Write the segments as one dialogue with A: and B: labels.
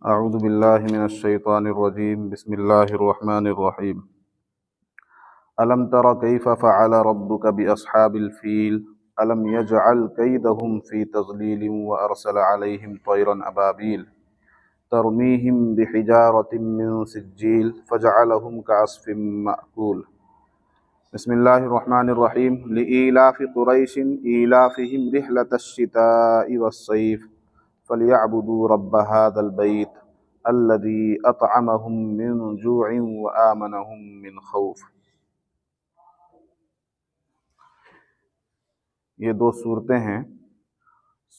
A: اعوذ باللہ من الشیطان الرجیم بسم اللہ الرحمن الرحیم الم تر کیف فعل ربک باصحاب الفیل الم یجعل کیدہم فی تضلیل وارسل علیہم طیرا ابابیل ترمیہم بحجارۃ من سجیل فجعلہم کعصف مأکول۔ بسم اللہ الرحمن الرحیم لإیلاف قریش ایلافہم رحلۃ الشتاء والصیف فلیعبدوا رب هذا البیت الذی اطعمہم من جوع وآمنہم من خوف۔ یہ دو صورتیں ہیں،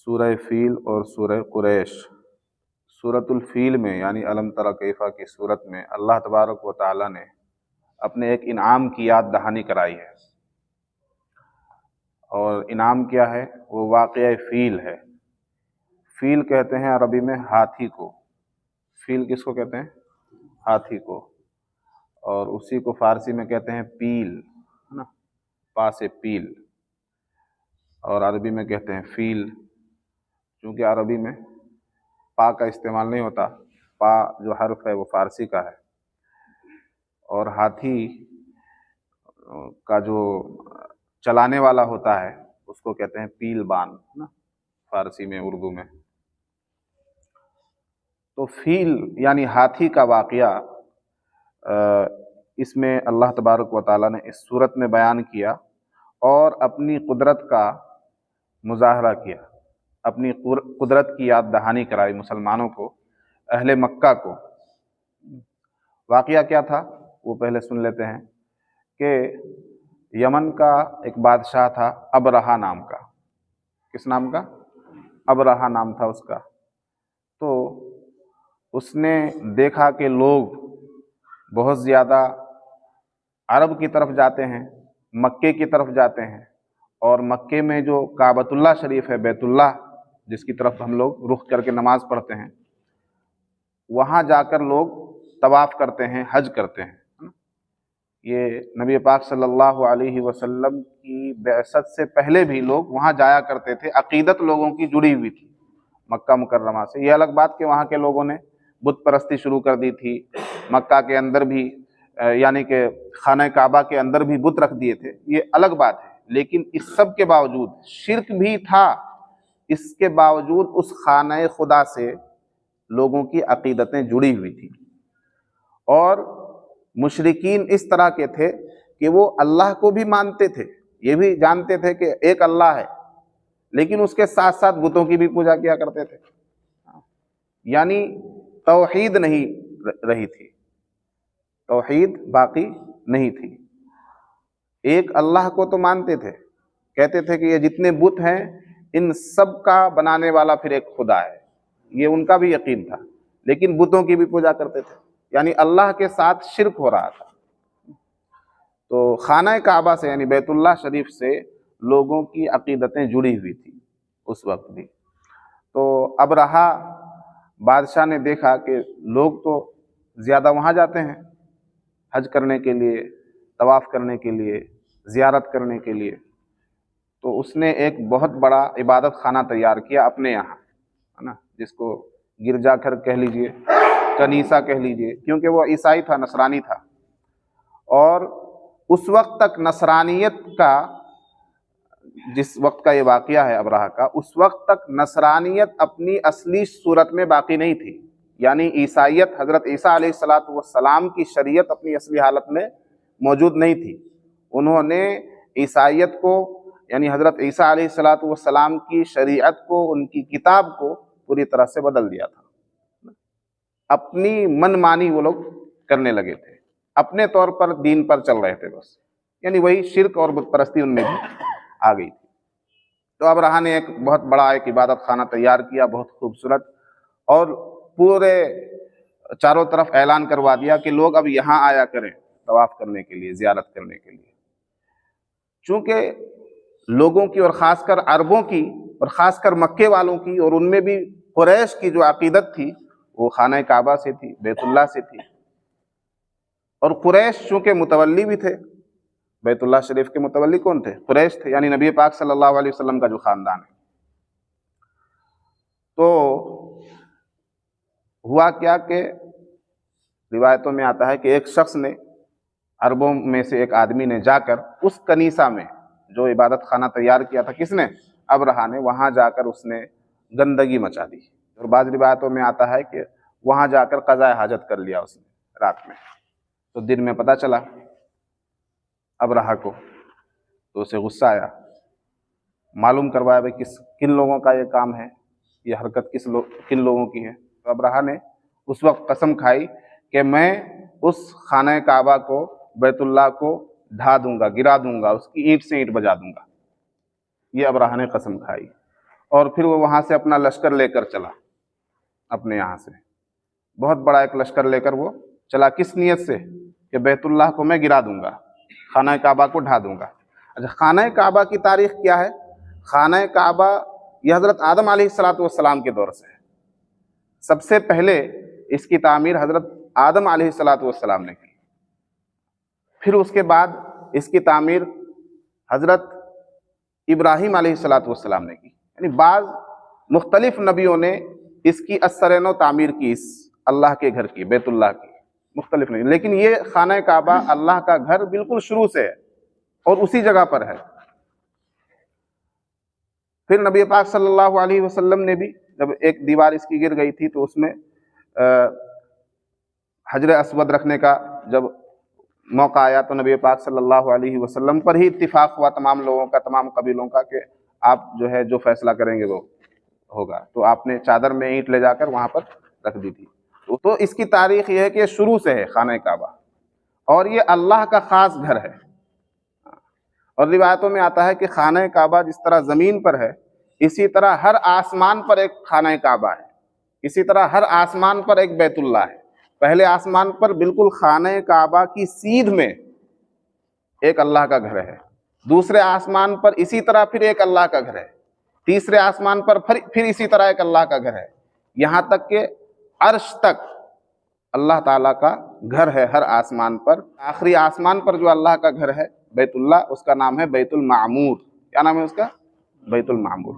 A: سورہ فیل اور سورہ قریش۔ سورۃ الفیل میں یعنی الم تر کیف کی صورت میں اللہ تبارک و تعالی نے اپنے ایک انعام کی یاد دہانی کرائی ہے، اور انعام کیا ہے؟ وہ واقعہ فیل ہے۔ فیل کہتے ہیں عربی میں ہاتھی کو۔ فیل کس کو کہتے ہیں؟ ہاتھی کو۔ اور اسی کو فارسی میں کہتے ہیں پیل، ہے نا، پا سے پیل، اور عربی میں کہتے ہیں فیل۔ چونکہ عربی میں پا کا استعمال نہیں ہوتا، پا جو حرف ہے وہ فارسی کا ہے، اور ہاتھی کا جو چلانے والا ہوتا ہے اس کو کہتے ہیں پیل بان، ہے نا، فارسی میں، اردو میں۔ تو فیل یعنی ہاتھی کا واقعہ اس میں اللہ تبارک و تعالیٰ نے اس صورت میں بیان کیا اور اپنی قدرت کا مظاہرہ کیا، اپنی قدرت کی یاد دہانی کرائی مسلمانوں کو، اہل مکہ کو۔ واقعہ کیا تھا وہ پہلے سن لیتے ہیں کہ یمن کا ایک بادشاہ تھا ابرہہ نام کا۔ کس نام کا؟ ابرہہ نام تھا اس کا۔ تو اس نے دیکھا کہ لوگ بہت زیادہ عرب کی طرف جاتے ہیں، مکے کی طرف جاتے ہیں، اور مکے میں جو کعبۃ اللہ شریف ہے، بیت اللہ جس کی طرف ہم لوگ رخ کر کے نماز پڑھتے ہیں، وہاں جا کر لوگ طواف کرتے ہیں، حج کرتے ہیں۔ یہ نبی پاک صلی اللہ علیہ وسلم کی بعثت سے پہلے بھی لوگ وہاں جایا کرتے تھے، عقیدت لوگوں کی جڑی ہوئی تھی مکہ مکرمہ سے۔ یہ الگ بات کہ وہاں کے لوگوں نے بت پرستی شروع کر دی تھی، مکہ کے اندر بھی یعنی کہ خانہ کعبہ کے اندر بھی بت رکھ دیے تھے، یہ الگ بات ہے۔ لیکن اس سب کے باوجود شرک بھی تھا، اس کے باوجود اس خانہ خدا سے لوگوں کی عقیدتیں جڑی ہوئی تھیں، اور مشرکین اس طرح کے تھے کہ وہ اللہ کو بھی مانتے تھے، یہ بھی جانتے تھے کہ ایک اللہ ہے، لیکن اس کے ساتھ ساتھ بتوں کی بھی پوجا کیا کرتے تھے۔ یعنی توحید نہیں رہی تھی، توحید باقی نہیں تھی۔ ایک اللہ کو تو مانتے تھے، کہتے تھے کہ یہ جتنے بت ہیں ان سب کا بنانے والا پھر ایک خدا ہے، یہ ان کا بھی یقین تھا، لیکن بتوں کی بھی پوجا کرتے تھے، یعنی اللہ کے ساتھ شرک ہو رہا تھا۔ تو خانہ کعبہ سے یعنی بیت اللہ شریف سے لوگوں کی عقیدتیں جڑی ہوئی تھی اس وقت بھی۔ تو ابرہہ بادشاہ نے دیکھا کہ لوگ تو زیادہ وہاں جاتے ہیں حج کرنے کے لیے، طواف کرنے کے لیے، زیارت کرنے کے لیے، تو اس نے ایک بہت بڑا عبادت خانہ تیار کیا اپنے یہاں، ہے نا، جس کو گرجا گھر کہہ لیجئے، کنیسہ کہہ لیجئے، کیونکہ وہ عیسائی تھا، نصرانی تھا۔ اور اس وقت تک نصرانیت کا، جس وقت کا یہ واقعہ ہے ابرہہ کا، اس وقت تک نصرانیت اپنی اصلی صورت میں باقی نہیں تھی، یعنی عیسائیت، حضرت عیسیٰ علیہ السلام کی شریعت اپنی اصلی حالت میں موجود نہیں تھی۔ انہوں نے عیسائیت کو یعنی حضرت عیسیٰ علیہ السلام کی شریعت کو، ان کی کتاب کو پوری طرح سے بدل دیا تھا۔ اپنی من مانی وہ لوگ کرنے لگے تھے، اپنے طور پر دین پر چل رہے تھے بس، یعنی وہی شرک اور بت پرستی ان میں بھی آ گئی تھی۔ تو ابرہہ نے ایک بہت بڑا ایک عبادت خانہ تیار کیا، بہت خوبصورت، اور پورے چاروں طرف اعلان کروا دیا کہ لوگ اب یہاں آیا کریں طواف کرنے کے لیے، زیارت کرنے کے لیے۔ چونکہ لوگوں کی، اور خاص کر عربوں کی، اور خاص کر مکے والوں کی، اور ان میں بھی قریش کی جو عقیدت تھی وہ خانہ کعبہ سے تھی، بیت اللہ سے تھی، اور قریش چونکہ متولی بھی تھے، بیت اللہ شریف کے متولی کون تھے؟ قریش تھے، یعنی نبی پاک صلی اللہ علیہ وسلم کا جو خاندان ہے۔ تو ہوا کیا کہ روایتوں میں آتا ہے کہ ایک شخص نے، عربوں میں سے ایک آدمی نے جا کر اس کنیسہ میں جو عبادت خانہ تیار کیا تھا، کس نے؟ ابرہہ نے، وہاں جا کر اس نے گندگی مچا دی، اور بعض روایتوں میں آتا ہے کہ وہاں جا کر قضاء حاجت کر لیا اس نے رات میں۔ تو دن میں پتہ چلا ابرہہ کو، تو اسے غصہ آیا، معلوم کروایا بھائی کن لوگوں کا یہ کام ہے، یہ حرکت کن لوگوں کی ہے۔ تو ابرہہ نے اس وقت قسم کھائی کہ میں اس خانہ کعبہ کو، بیت اللہ کو ڈھا دوں گا، گرا دوں گا، اس کی اینٹ سے اینٹ بجا دوں گا۔ یہ ابرہہ نے قسم کھائی، اور پھر وہ وہاں سے اپنا لشکر لے کر چلا، اپنے یہاں سے بہت بڑا ایک لشکر لے کر وہ چلا، کس نیت سے؟ کہ بیت اللہ کو میں گرا دوں گا، خانہ کعبہ کو ڈھا دوں گا۔ اچھا، خانہ کعبہ کی تاریخ کیا ہے؟ خانہ کعبہ یہ حضرت آدم علیہ السلام کے دور سے ہے۔ سب سے پہلے اس کی تعمیر حضرت آدم علیہ السلام نے کی، پھر اس کے بعد اس کی تعمیر حضرت ابراہیم علیہ السلام نے کی، یعنی بعض مختلف نبیوں نے اس کی اثر نو تعمیر کی، اس اللہ کے گھر کی، بیت اللہ کی، مختلف نہیں، لیکن یہ خانہ کعبہ اللہ کا گھر بالکل شروع سے ہے اور اسی جگہ پر ہے۔ پھر نبی پاک صلی اللہ علیہ وسلم نے بھی جب ایک دیوار اس کی گر گئی تھی تو اس میں حجر اسود رکھنے کا جب موقع آیا تو نبی پاک صلی اللہ علیہ وسلم پر ہی اتفاق ہوا تمام لوگوں کا، تمام قبیلوں کا، کہ آپ جو ہے جو فیصلہ کریں گے وہ ہوگا۔ تو آپ نے چادر میں اینٹ لے جا کر وہاں پر رکھ دی تھی۔ تو اس کی تاریخ یہ ہے کہ شروع سے ہے خانہ کعبہ، اور یہ اللہ کا خاص گھر ہے۔ اور روایتوں میں آتا ہے کہ خانہ کعبہ جس طرح زمین پر ہے، اسی طرح ہر آسمان پر ایک خانہ کعبہ ہے، اسی طرح ہر آسمان پر ایک بیت اللہ ہے۔ پہلے آسمان پر بالکل خانہ کعبہ کی سیدھ میں ایک اللہ کا گھر ہے، دوسرے آسمان پر اسی طرح پھر ایک اللہ کا گھر ہے، تیسرے آسمان پر پھر اسی طرح ایک اللہ کا گھر ہے، یہاں تک کہ عرش تک اللہ تعالیٰ کا گھر ہے ہر آسمان پر۔ آخری آسمان پر جو اللہ کا گھر ہے بیت اللہ، اس کا نام ہے بیت المعمور۔ کیا نام ہے اس کا؟ بیت المعمور۔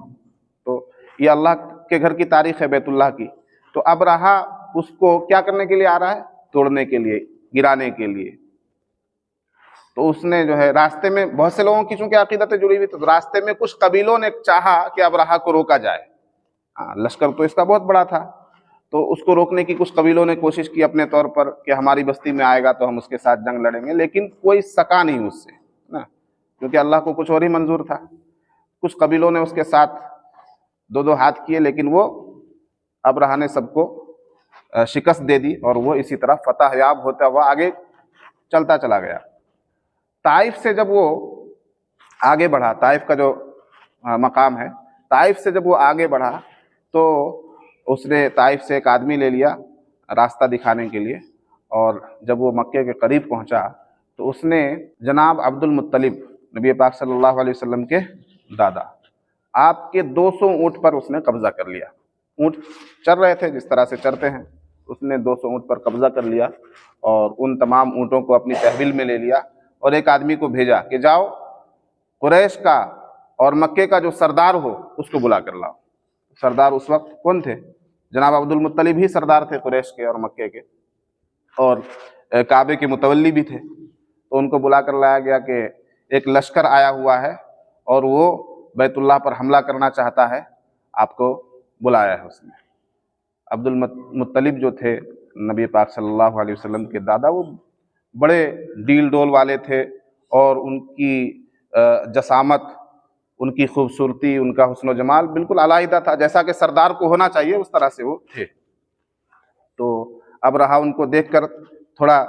A: تو یہ اللہ کے گھر کی تاریخ ہے بیت اللہ کی۔ تو ابرہہ اس کو کیا کرنے کے لیے آ رہا ہے؟ توڑنے کے لیے، گرانے کے لیے۔ تو اس نے جو ہے راستے میں بہت سے لوگوں کی چونکہ عقیدتیں جڑی ہوئی، تو راستے میں کچھ قبیلوں نے چاہا کہ ابرہہ کو روکا جائے۔ لشکر تو اس کا بہت بڑا تھا، تو اس کو روکنے کی کچھ قبیلوں نے کوشش کی اپنے طور پر کہ ہماری بستی میں آئے گا تو ہم اس کے ساتھ جنگ لڑیں گے، لیکن کوئی سکا نہیں اس سے نا، کیونکہ اللہ کو کچھ اور ہی منظور تھا۔ کچھ قبیلوں نے اس کے ساتھ دو ہاتھ کیے، لیکن وہ ابرہہ نے سب کو شکست دے دی، اور وہ اسی طرح فتح یاب ہوتا ہوا آگے چلتا چلا گیا۔ طائف سے جب وہ آگے بڑھا، طائف کا جو مقام ہے، طائف سے جب وہ آگے بڑھا تو اس نے طائف سے ایک آدمی لے لیا راستہ دکھانے کے لیے، اور جب وہ مکے کے قریب پہنچا تو اس نے جناب عبد المطلب، نبی پاک صلی اللہ علیہ وسلم کے دادا، آپ کے 200 اونٹ پر اس نے قبضہ کر لیا۔ اونٹ چر رہے تھے جس طرح سے چرتے ہیں، اس نے 200 اونٹ پر قبضہ کر لیا، اور ان تمام اونٹوں کو اپنی تحویل میں لے لیا، اور ایک آدمی کو بھیجا کہ جاؤ قریش کا اور مکے کا جو سردار ہو اس کو بلا کر لاؤ۔ سردار اس وقت کون تھے؟ جناب عبد المطلب ہی سردار تھے قریش کے اور مکے کے، اور کعبے کے متولی بھی تھے۔ تو ان کو بلا کر لایا گیا کہ ایک لشکر آیا ہوا ہے اور وہ بیت اللہ پر حملہ کرنا چاہتا ہے، آپ کو بلایا ہے اس نے۔ عبد المطلب جو تھے نبی پاک صلی اللہ علیہ وسلم کے دادا، وہ بڑے ڈیل ڈول والے تھے، اور ان کی جسامت، ان کی خوبصورتی، ان کا حسن و جمال بالکل علیحدہ تھا، جیسا کہ سردار کو ہونا چاہیے اس طرح سے وہ تھے۔ تو ابرہہ ان کو دیکھ کر تھوڑا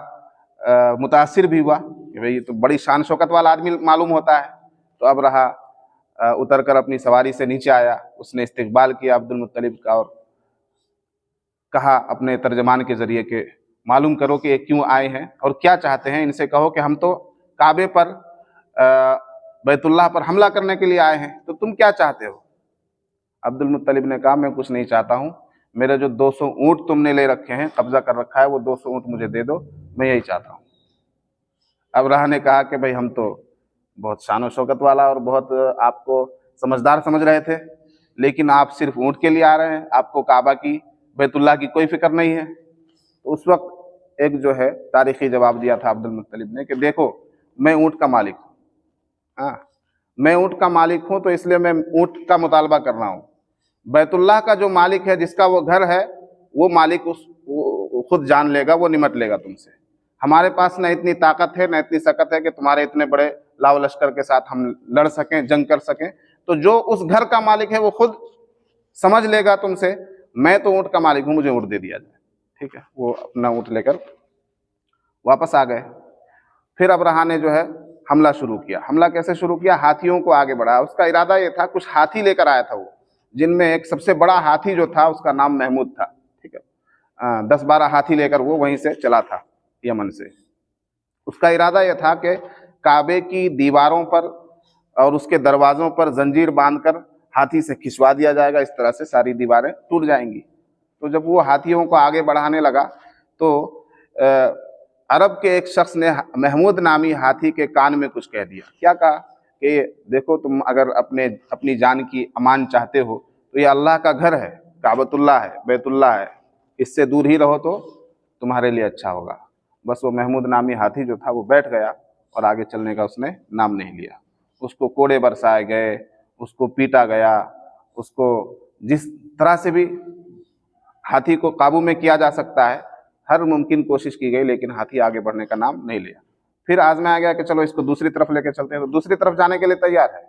A: متاثر بھی ہوا کہ بھئی یہ تو بڑی شان شوکت والا آدمی معلوم ہوتا ہے۔ تو ابرہہ اتر کر اپنی سواری سے نیچے آیا، اس نے استقبال کیا عبد المطلب کا، اور کہا اپنے ترجمان کے ذریعے کہ معلوم کرو کہ یہ کیوں آئے ہیں اور کیا چاہتے ہیں، ان سے کہو کہ ہم تو کعبے پر، بیت اللہ پر حملہ کرنے کے لیے آئے ہیں، تو تم کیا چاہتے ہو؟ عبد المطلب نے کہا میں کچھ نہیں چاہتا ہوں، میرے جو 200 اونٹ تم نے لے رکھے ہیں، قبضہ کر رکھا ہے، وہ 200 اونٹ مجھے دے دو، میں یہی چاہتا ہوں۔ ابرہہ نے کہا کہ بھئی ہم تو بہت شان و شوکت والا اور بہت آپ کو سمجھدار سمجھ رہے تھے، لیکن آپ صرف اونٹ کے لیے آ رہے ہیں، آپ کو کعبہ کی بیت اللہ کی کوئی فکر نہیں ہے. تو اس وقت ایک جو ہے تاریخی جواب دیا تھا عبد المطلب نے کہ دیکھو میں اونٹ کا مالک ہوں, ہاں میں اونٹ کا مالک ہوں تو اس لیے میں اونٹ کا مطالبہ کر رہا ہوں. بیت اللہ کا جو مالک ہے, جس کا وہ گھر ہے, وہ مالک خود جان لے گا, وہ نمٹ لے گا تم سے. ہمارے پاس نہ اتنی طاقت ہے نہ اتنی سکت ہے کہ تمہارے اتنے بڑے لاؤ لشکر کے ساتھ ہم لڑ سکیں, جنگ کر سکیں. تو جو اس گھر کا مالک ہے وہ خود سمجھ لے گا تم سے. میں تو اونٹ کا مالک ہوں, مجھے اونٹ دے دیا جائے. ٹھیک ہے, وہ اپنا اونٹ لے کر واپس آ گئے. پھر ابرہا نے جو ہے حملہ شروع کیا. حملہ کیسے شروع کیا؟ ہاتھیوں کو آگے بڑھایا. اس کا ارادہ یہ تھا, کچھ ہاتھی لے کر آیا تھا وہ, جن میں ایک سب سے بڑا ہاتھی جو تھا اس کا نام محمود تھا. ٹھیک ہے, 10-12 ہاتھی لے کر وہ وہیں سے چلا تھا یمن سے. اس کا ارادہ یہ تھا کہ کعبے کی دیواروں پر اور اس کے دروازوں پر زنجیر باندھ کر ہاتھی سے کھنچوا دیا جائے گا, اس طرح سے ساری دیواریں ٹوٹ جائیں گی. تو جب وہ ہاتھیوں کو آگے بڑھانے لگا تو عرب کے ایک شخص نے محمود نامی ہاتھی کے کان میں کچھ کہہ دیا. کیا کہا کہ دیکھو تم اگر اپنی جان کی امان چاہتے ہو تو یہ اللہ کا گھر ہے, کعبۃ اللہ ہے, بیت اللہ ہے, اس سے دور ہی رہو تو تمہارے لیے اچھا ہوگا. بس وہ محمود نامی ہاتھی جو تھا وہ بیٹھ گیا اور آگے چلنے کا اس نے نام نہیں لیا. اس کو کوڑے برسائے گئے, اس کو پیٹا گیا, اس کو جس طرح سے بھی ہاتھی کو قابو میں کیا جا سکتا ہے ہر ممکن کوشش کی گئی, لیکن ہاتھی آگے بڑھنے کا نام نہیں لیا. پھر آزمایا گیا کہ چلو اس کو دوسری طرف لے کے چلتے ہیں. تو دوسری طرف جانے کے لیے تیار ہے,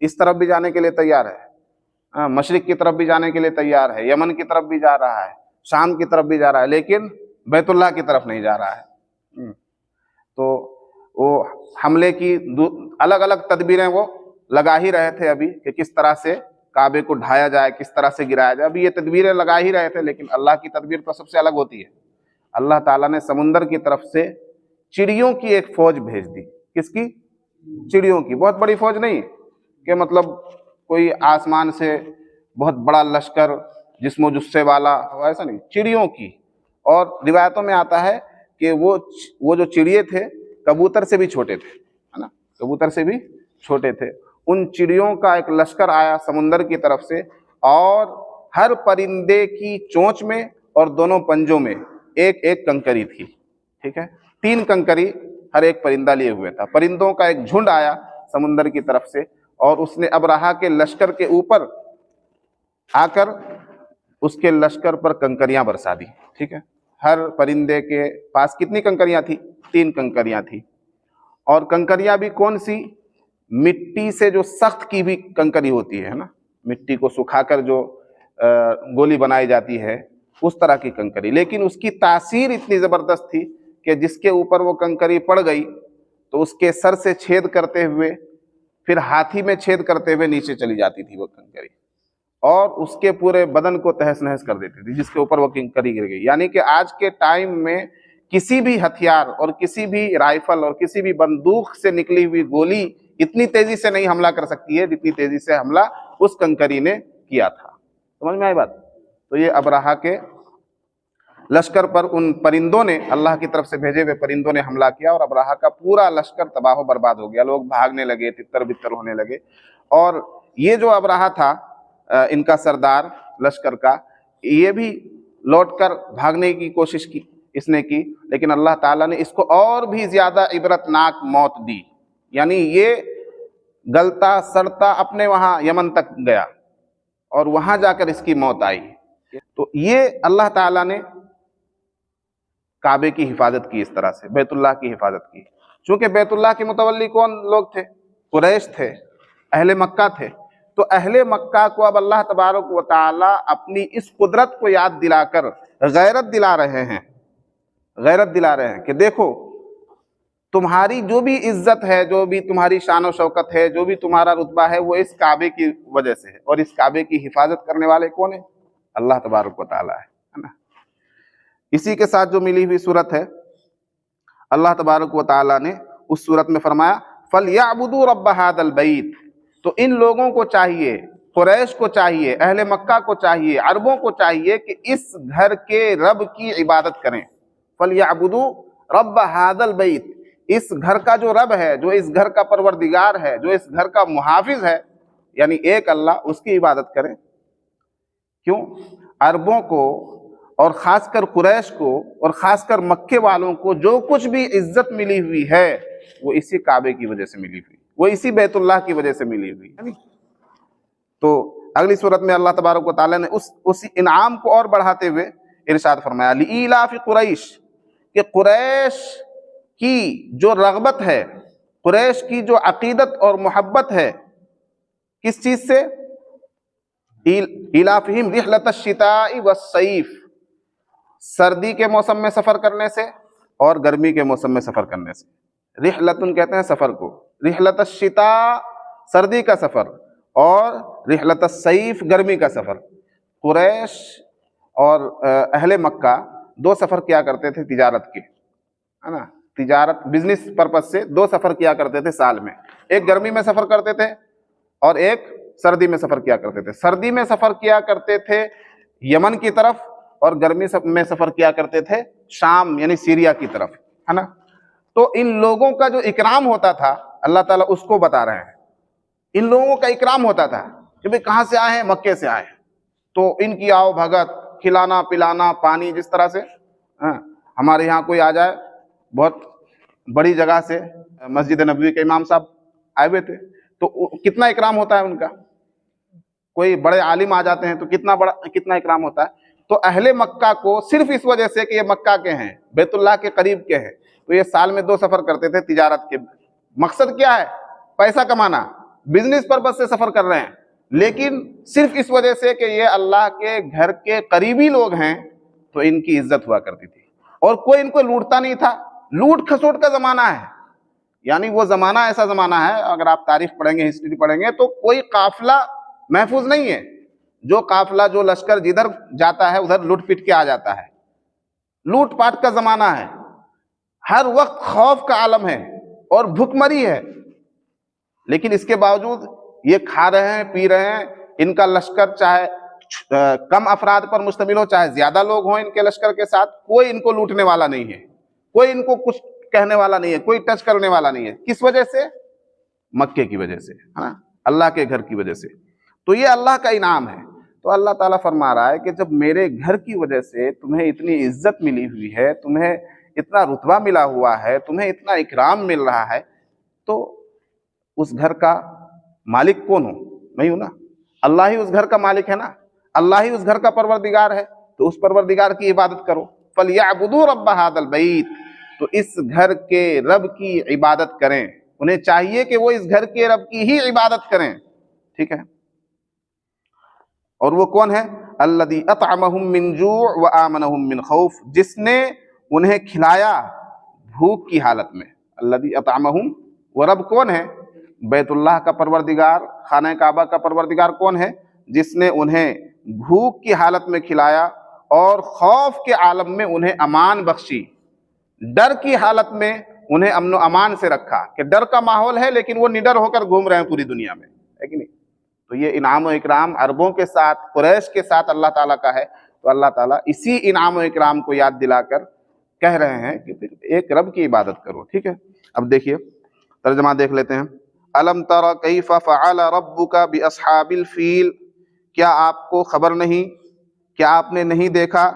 A: اس طرف بھی جانے کے لیے تیار ہے, مشرق کی طرف بھی جانے کے لیے تیار ہے, یمن کی طرف بھی جا رہا ہے, شام کی طرف بھی جا رہا ہے, لیکن بیت اللہ کی طرف نہیں جا رہا ہے. تو وہ حملے کی الگ الگ تدبیریں وہ لگا ہی رہے تھے ابھی کہ کس طرح سے کعبے کو ڈھایا جائے, کس طرح سے گرایا جائے. ابھی یہ تدبیریں لگا ہی رہے تھے, لیکن اللہ کی تدبیر تو سب سے الگ ہوتی ہے. اللہ تعالیٰ نے سمندر کی طرف سے چڑیوں کی ایک فوج بھیج دی. کس کی؟ چڑیوں کی. بہت بڑی فوج نہیں کہ مطلب کوئی آسمان سے بہت بڑا لشکر جسم و جثے والا, ایسا نہیں, چڑیوں کی. اور روایتوں میں آتا ہے کہ وہ جو چڑیے تھے کبوتر سے بھی چھوٹے تھے, ہے نا, کبوتر سے بھی چھوٹے تھے. ان چڑیوں کا ایک لشکر آیا سمندر کی طرف سے, اور ہر پرندے کی چونچ میں اور دونوں پنجوں میں ایک ایک کنکری تھی. ٹھیک ہے, 3 کنکری ہر ایک پرندہ لیے ہوئے تھا. پرندوں کا ایک جھنڈ آیا سمندر کی طرف سے, اور اس نے ابرہا کے لشکر کے اوپر آ کر اس کے لشکر پر کنکریاں برسا دی. ٹھیک ہے, ہر پرندے کے پاس کتنی کنکریاں تھی؟ 3 کنکریاں تھی. اور کنکریاں بھی کون سی؟ مٹی سے جو سخت کی بھی کنکری ہوتی ہے نا, مٹی کو سکھا کر جو گولی بنائی جاتی ہے اس طرح کی کنکری. لیکن اس کی تاثیر اتنی زبردست تھی کہ جس کے اوپر وہ کنکری پڑ گئی تو اس کے سر سے چھید کرتے ہوئے پھر ہاتھی میں چھید کرتے ہوئے نیچے چلی جاتی تھی وہ کنکری, اور اس کے پورے بدن کو تہس نہس کر دیتی تھی جس کے اوپر وہ کنکری گر گئی. یعنی کہ آج کے ٹائم میں کسی بھی ہتھیار اور کسی بھی رائفل اور کسی بھی بندوق سے نکلی ہوئی گولی اتنی تیزی سے نہیں حملہ کر سکتی ہے جتنی تیزی سے حملہ اس کنکری نے کیا تھا. سمجھ میں آئی بات؟ تو یہ ابرہا کے لشکر پر ان پرندوں نے, اللہ کی طرف سے بھیجے ہوئے پرندوں نے حملہ کیا, اور ابرہا کا پورا لشکر تباہ و برباد ہو گیا. لوگ بھاگنے لگے, تتر بتر ہونے لگے. اور یہ جو ابرہا تھا ان کا سردار لشکر کا, یہ بھی لوٹ کر بھاگنے کی کوشش کی اس نے کی, لیکن اللہ تعالیٰ نے اس کو اور بھی زیادہ عبرتناک موت دی. یعنی یہ گلتا سڑتا اپنے وہاں یمن تک گیا اور وہاں جا کر اس کی موت آئی. تو یہ اللہ تعالیٰ نے کعبے کی حفاظت کی اس طرح سے, بیت اللہ کی حفاظت کی. چونکہ بیت اللہ کے متولی کون لوگ تھے؟ قریش تھے, اہل مکہ تھے. تو اہل مکہ کو اب اللہ تبارک و تعالیٰ اپنی اس قدرت کو یاد دلا کر غیرت دلا رہے ہیں, غیرت دلا رہے ہیں کہ دیکھو تمہاری جو بھی عزت ہے, جو بھی تمہاری شان و شوکت ہے, جو بھی تمہارا رتبہ ہے, وہ اس کعبے کی وجہ سے ہے. اور اس کعبے کی حفاظت کرنے والے کون ہیں؟ اللہ تبارک و تعالیٰ ہے نا. اسی کے ساتھ جو ملی ہوئی صورت ہے, اللہ تبارک و تعالیٰ نے اس صورت میں فرمایا فَلْيَعْبُدُوا رَبَّ هَذَا الْبَيْتِ. تو ان لوگوں کو چاہیے, قریش کو چاہیے, اہل مکہ کو چاہیے, عربوں کو چاہیے کہ اس گھر کے رب کی عبادت کریں. فَلْيَعْبُدُوا رَبَّ هَذَا الْبَيْتِ. اس گھر کا جو رب ہے, جو اس گھر کا پروردگار ہے, جو اس گھر کا محافظ ہے, یعنی ایک اللہ, اس کی عبادت کریں. کیوں؟ عربوں کو اور خاص کر قریش کو اور خاص کر مکے والوں کو جو کچھ بھی عزت ملی ہوئی ہے وہ اسی کعبے کی وجہ سے ملی ہوئی، وہ اسی بیت اللہ کی وجہ سے ملی ہوئی ہے۔ تو اگلی صورت میں اللہ تبارک و تعالیٰ نے اس انعام کو اور بڑھاتے ہوئے ارشاد فرمایا لإیلاف قریش، کہ قریش کی جو رغبت ہے، قریش کی جو عقیدت اور محبت ہے، کس چیز سے؟ ایلافہم رحلۃ الشتاء والصیف، سردی کے موسم میں سفر کرنے سے اور گرمی کے موسم میں سفر کرنے سے۔ رحلتن کہتے ہیں سفر کو، رحلۃ الشتاء سردی کا سفر اور رحلۃ الصیف گرمی کا سفر۔ قریش اور اہل مکہ دو سفر کیا کرتے تھے تجارت کے، ہے نا، تجارت بزنس پرپس سے دو سفر کیا کرتے تھے سال میں، ایک گرمی میں سفر کرتے تھے اور ایک سردی میں سفر کیا کرتے تھے۔ سردی میں سفر کیا کرتے تھے یمن کی طرف اور گرمی میں سفر کیا کرتے تھے شام یعنی سیریا کی طرف، ہے نا۔ تو ان لوگوں کا جو اکرام ہوتا تھا اللہ تعالیٰ اس کو بتا رہے ہیں، ان لوگوں کا اکرام ہوتا تھا کہ بھئی کہاں سے آئے ہیں؟ مکے سے آئے ہیں، تو ان کی آؤ بھگت، کھلانا پلانا، پانی، جس طرح سے ہمارے یہاں کوئی آ جائے بہت بڑی جگہ سے، مسجد نبوی کے امام صاحب آئے ہوئے تھے تو کتنا اکرام ہوتا ہے ان کا، کوئی بڑے عالم آ جاتے ہیں تو کتنا اکرام ہوتا ہے۔ تو اہل مکہ کو صرف اس وجہ سے کہ یہ مکہ کے ہیں، بیت اللہ کے قریب کے ہیں، تو یہ سال میں دو سفر کرتے تھے تجارت کے۔ مقصد کیا ہے؟ پیسہ کمانا، بزنس پرپس سے سفر کر رہے ہیں، لیکن صرف اس وجہ سے کہ یہ اللہ کے گھر کے قریبی لوگ ہیں تو ان کی عزت ہوا کرتی تھی، اور کوئی ان کو لوٹتا نہیں تھا۔ لوٹ کھسوٹ کا زمانہ ہے، یعنی وہ زمانہ ایسا زمانہ ہے، اگر آپ تاریخ پڑھیں گے، ہسٹری پڑھیں گے، تو کوئی قافلہ محفوظ نہیں ہے، جو قافلہ جو لشکر جدھر جاتا ہے ادھر لوٹ پٹ کے آ جاتا ہے، لوٹ پاٹ کا زمانہ ہے، ہر وقت خوف کا عالم ہے اور بھوک مری ہے۔ لیکن اس کے باوجود یہ کھا رہے ہیں، پی رہے ہیں، ان کا لشکر چاہے کم افراد پر مشتمل ہو چاہے زیادہ لوگ ہوں ان کے لشکر کے ساتھ، کوئی ان کو لوٹنے والا نہیں ہے، کوئی ان کو کچھ کہنے والا نہیں ہے، کوئی ٹچ کرنے والا نہیں ہے۔ کس وجہ سے؟ مکے کی وجہ سے، ہے نا، اللہ کے گھر کی وجہ سے۔ تو یہ اللہ کا انعام ہے۔ تو اللہ تعالیٰ فرما رہا ہے کہ جب میرے گھر کی وجہ سے تمہیں اتنی عزت ملی ہوئی ہے، تمہیں اتنا رتبہ ملا ہوا ہے، تمہیں اتنا اکرام مل رہا ہے، تو اس گھر کا مالک کون ہو؟ میں ہوں نا، اللہ ہی اس گھر کا مالک ہے نا، اللہ ہی اس گھر کا پروردگار ہے، تو اس پروردگار کی عبادت کرو۔ فَلْيَعْبُدُوا رَبَّ هَذَا الْبَيْتِ، تو اس گھر کے رب کی عبادت کریں، انہیں چاہیے کہ وہ اس گھر کے رب کی ہی عبادت کریں، ٹھیک ہے۔ اور وہ کون ہے؟ الَّذِي أَطْعَمَهُم مِّن جُوعٍ وَآمَنَهُم مِّن خَوْفٍ، جس نے انہیں کھلایا بھوک کی حالت میں۔ الَّذِي أَطْعَمَهُم، وہ رب کون ہے؟ بیت اللہ کا پروردگار، خانہ کعبہ کا پروردگار کون ہے؟ جس نے انہیں بھوک کی حالت میں کھلایا اور خوف کے عالم میں انہیں امان بخشی، ڈر کی حالت میں انہیں امن و امان سے رکھا، کہ ڈر کا ماحول ہے لیکن وہ نڈر ہو کر گھوم رہے ہیں پوری دنیا میں، ہے کہ نہیں؟ تو یہ انعام و اکرام عربوں کے ساتھ، قریش کے ساتھ اللہ تعالیٰ کا ہے۔ تو اللہ تعالیٰ اسی انعام و اکرام کو یاد دلا کر کہہ رہے ہیں کہ پھر ایک رب کی عبادت کرو، ٹھیک ہے۔ اب دیکھیے ترجمہ دیکھ لیتے ہیں۔ الم تر کیف فعل ربک باصحاب الفیل، کیا آپ کو خبر نہیں، کیا آپ نے نہیں دیکھا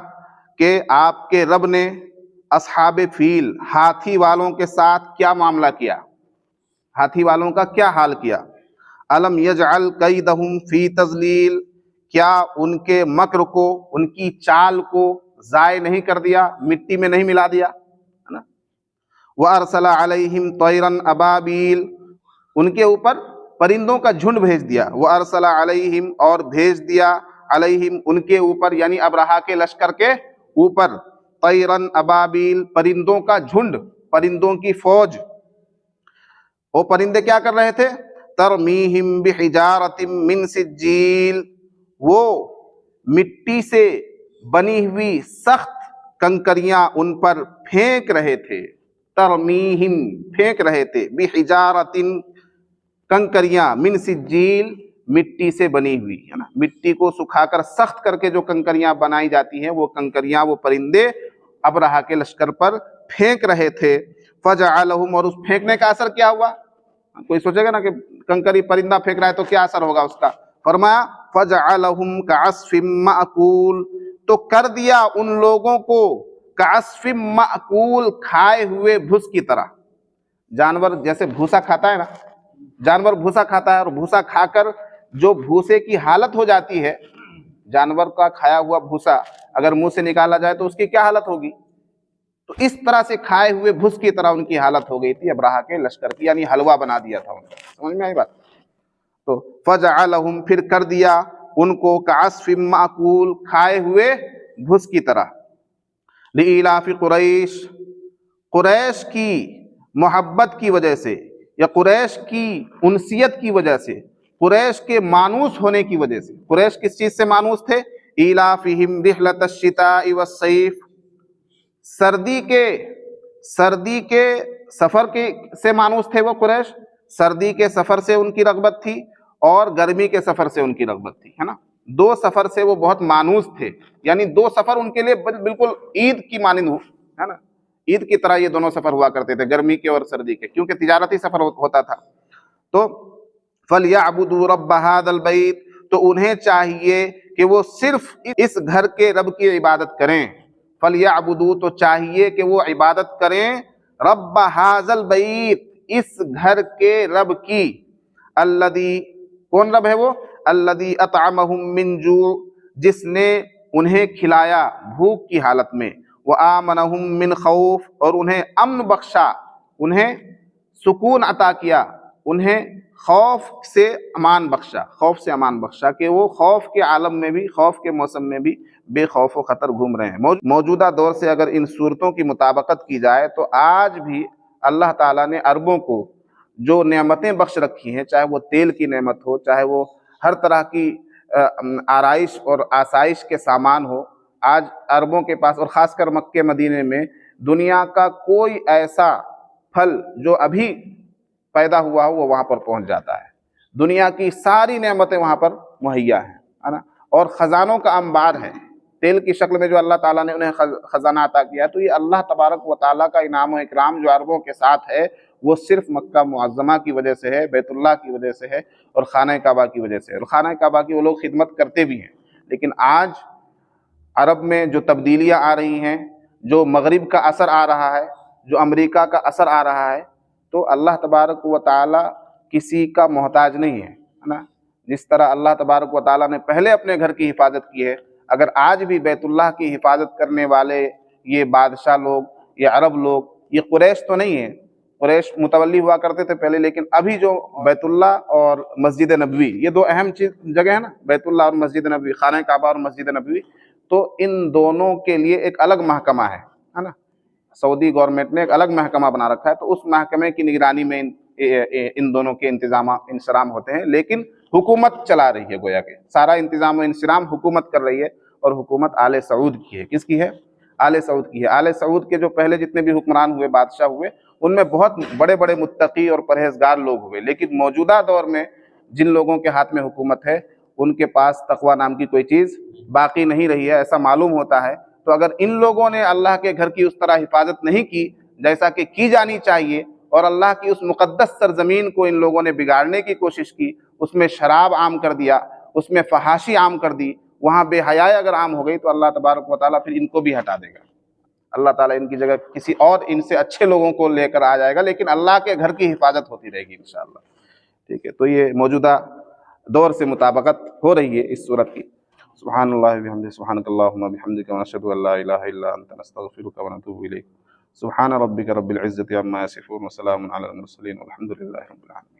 A: کہ آپ کے رب نے اصحاب فیل، ہاتھی والوں کے ساتھ کیا معاملہ کیا، ہاتھی والوں کا کیا حال کیا۔ الم یجعل کیدہم فی تضلیل، کیا ان کے مکر کو، ان کی چال کو ضائع نہیں کر دیا، مٹی میں نہیں ملا دیا، ہے نا۔ وارسل علیہم طیرا ابابیل، ان کے اوپر پرندوں کا جھنڈ بھیج دیا۔ وارسل علیہم، اور بھیج دیا، علیہم ان کے اوپر، یعنی ابرہا کے لشکر کے اوپر، طیرا ابابیل پرندوں کا جھنڈ، پرندوں کی فوج۔ وہ پرندے کیا کر رہے تھے؟ ترمیہم بحجارۃ من سجیل، وہ مٹی سے بنی ہوئی سخت کنکریاں ان پر پھینک رہے تھے، ترمیہم پھینک رہے تھے، بحجارۃ کنکریاں، من سجیل مٹی سے بنی ہوئی، ہے نا، مٹی کو سکھا کر سخت کر کے جو کنکریاں بنائی جاتی ہیں، وہ کنکریاں وہ پرندے ابرہا کے لشکر پر پھینک رہے تھے۔ فجعلہم، اور اس پھینکنے کا اثر کیا ہوا؟ کوئی سوچے گا نا کہ کنکری پرندہ پھینک رہا ہے تو کیا اثر ہوگا اس کا؟ فرمایا فجعلہم کعصف مأکول، تو کر دیا ان لوگوں کو کعصف مأکول کھائے ہوئے بھس کی طرح. جانور جیسے بھوسا کھاتا ہے نا، جانور بھوسا کھاتا ہے اور بھوسا کھا کر جو بھوسے کی حالت ہو جاتی ہے، جانور کا کھایا ہوا بھوسا اگر منہ سے نکالا جائے تو اس کی کیا حالت ہوگی، تو اس طرح سے کھائے ہوئے بھس کی طرح ان کی حالت ہو گئی تھی ابرہہ کے لشکر کی، یعنی حلوہ بنا دیا تھا ان کا. سمجھ میں آئی بات؟ تو فجعلہم پھر کر دیا ان کو کعصف مأکول کھائے ہوئے بھس کی طرح. لإلاف قریش، قریش کی محبت کی وجہ سے یا قریش کی انسیت کی وجہ سے، قریش کے مانوس ہونے کی وجہ سے. قریش کس چیز سے مانوس تھے؟ ایلافہم رحلۃ الشتاء والصیف، سردی کے سفر سے مانوس تھے وہ قریش. سردی کے سفر سے ان کی رغبت تھی اور گرمی کے سفر سے ان کی رغبت تھی، ہے نا. دو سفر سے وہ بہت مانوس تھے، یعنی دو سفر ان کے لیے بالکل عید کی مانند ہو، ہے نا. عید کی طرح یہ دونوں سفر ہوا کرتے تھے، گرمی کے اور سردی کے، کیونکہ تجارتی سفر ہوتا تھا. تو فَلْيَعْبُدُوا رَبَّ هَذَا الْبَيْتِ، تو انہیں چاہیے کہ وہ صرف اس گھر کے رب کی عبادت کریں. فَلْيَعْبُدُوا، تو چاہیے کہ وہ عبادت کریں رَبَّ هَذَا الْبَيْتِ، اس گھر کے رب کی. الذی، کون رب ہے وہ؟ الذی اطعمہم من جوع، جس نے انہیں کھلایا بھوک کی حالت میں. وآمنہم من خوف، اور انہیں امن بخشا، انہیں سکون عطا کیا، انہیں خوف سے امان بخشا. خوف سے امان بخشا کہ وہ خوف کے عالم میں بھی، خوف کے موسم میں بھی بے خوف و خطر گھوم رہے ہیں. موجودہ دور سے اگر ان صورتوں کی مطابقت کی جائے تو آج بھی اللہ تعالیٰ نے عربوں کو جو نعمتیں بخش رکھی ہیں، چاہے وہ تیل کی نعمت ہو، چاہے وہ ہر طرح کی آرائش اور آسائش کے سامان ہو، آج عربوں کے پاس، اور خاص کر مکہ مدینے میں، دنیا کا کوئی ایسا پھل جو ابھی پیدا ہوا ہو وہ وہاں پر پہنچ جاتا ہے. دنیا کی ساری نعمتیں وہاں پر مہیا ہیں، ہے نا. اور خزانوں کا انبار ہے. تیل کی شکل میں جو اللہ تعالیٰ نے انہیں خزانہ عطا کیا ہے، تو یہ اللہ تبارک و تعالیٰ کا انعام و اکرام جو عربوں کے ساتھ ہے، وہ صرف مکہ معظمہ کی وجہ سے ہے، بیت اللہ کی وجہ سے ہے، اور خانہ کعبہ کی وجہ سے ہے. اور خانہ کعبہ کی وہ لوگ خدمت کرتے بھی ہیں. لیکن آج عرب میں جو تبدیلیاں آ رہی ہیں، جو مغرب کا اثر آ رہا ہے، جو امریکہ کا اثر آ رہا ہے، تو اللہ تبارک و تعالیٰ کسی کا محتاج نہیں ہے نا. جس طرح اللہ تبارک و تعالیٰ نے پہلے اپنے گھر کی حفاظت کی ہے، اگر آج بھی بیت اللہ کی حفاظت کرنے والے یہ بادشاہ لوگ، یہ عرب لوگ، یہ قریش تو نہیں ہیں. قریش متولی ہوا کرتے تھے پہلے، لیکن ابھی جو بیت اللہ اور مسجد نبوی، یہ دو اہم جگہ ہیں نا، بیت اللہ اور مسجد نبوی، خانہ کعبہ اور مسجد نبوی، تو ان دونوں کے لیے ایک الگ محکمہ ہے نا. سعودی گورنمنٹ نے ایک الگ محکمہ بنا رکھا ہے، تو اس محکمے کی نگرانی میں ان دونوں کے انصرام ہوتے ہیں. لیکن حکومت چلا رہی ہے، گویا کہ سارا انتظام و انصرام حکومت کر رہی ہے، اور حکومت آل سعود کی ہے. کس کی ہے؟ آل سعود کی ہے. آل سعود کے جو پہلے جتنے بھی حکمران ہوئے، بادشاہ ہوئے، ان میں بہت بڑے بڑے متقی اور پرہیزگار لوگ ہوئے. لیکن موجودہ دور میں جن لوگوں کے ہاتھ میں حکومت ہے، ان کے پاس تقویٰ نام کی کوئی چیز باقی نہیں رہی ہے، ایسا معلوم ہوتا ہے. تو اگر ان لوگوں نے اللہ کے گھر کی اس طرح حفاظت نہیں کی جیسا کہ کی جانی چاہیے، اور اللہ کی اس مقدس سرزمین کو ان لوگوں نے بگاڑنے کی کوشش کی، اس میں شراب عام کر دیا، اس میں فحاشی عام کر دی، وہاں بے حیائی اگر عام ہو گئی، تو اللہ تبارک و تعالیٰ پھر ان کو بھی ہٹا دے گا. اللہ تعالیٰ ان کی جگہ کسی اور ان سے اچھے لوگوں کو لے کر آ جائے گا، لیکن اللہ کے گھر کی حفاظت ہوتی رہے گی انشاءاللہ. ٹھیک ہے، تو یہ موجودہ دور سے مطابقت ہو رہی ہے اس صورت کی. سبحان اللہ وبحمدہ، سبحانک اللہم وبحمدک، ونشہد ان لا الہ الا انت، نستغفرک ونتوب الیک. سبحان ربک رب العزة عما یصفون، وسلام علی المرسلین، والحمد للہ رب العالمین.